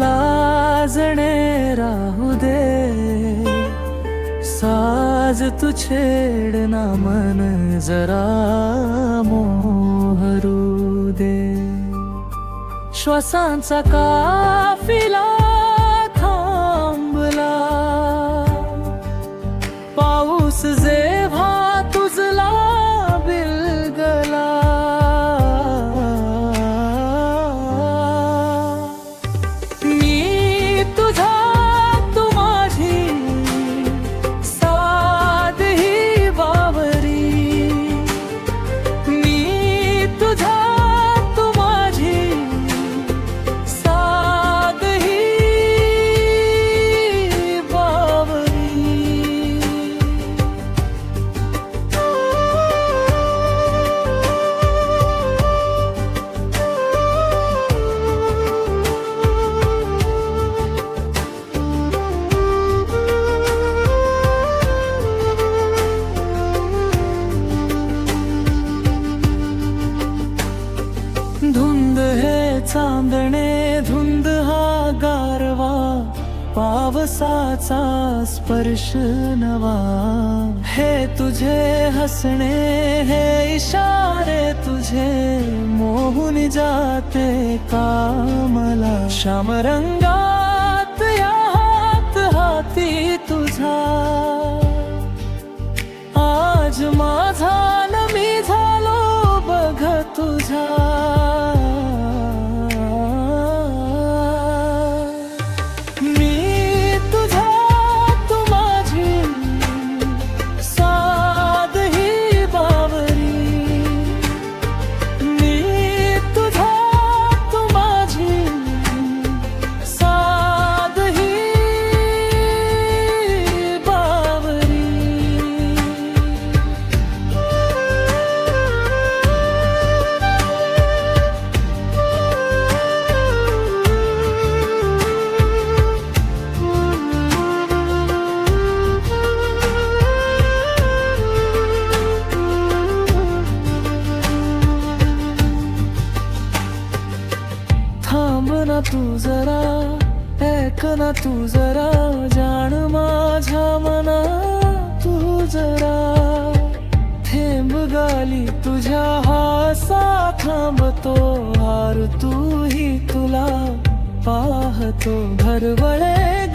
लाजणे राहू दे, साज तू छेडना मन जरा मोहरू दे. श्वासांचा काफिला थांबला, पाऊस जेव्हा तुझला बिलगला. मी तुझा तू माझी साध ही बावरी. मी तुझा तू माझी साध ही बावरी. धुंद हे चांदणे, धुंद हा गारवा, पावसाचा स्पर्श नवा. हे तुझे हसणे, हे इशारे तुझे मोहून जाते कामला. श्याम रंगात या हात हाती तुझा, आज माझा न मी झालो बघ तुझा. थांब ना तू जरा, ऐक ना तू जरा, जाण माझ्या मना तू जरा. थेंब गाली तुझ्या हासा थांबतो, हार तू ही तुला पाहतो. घरवळे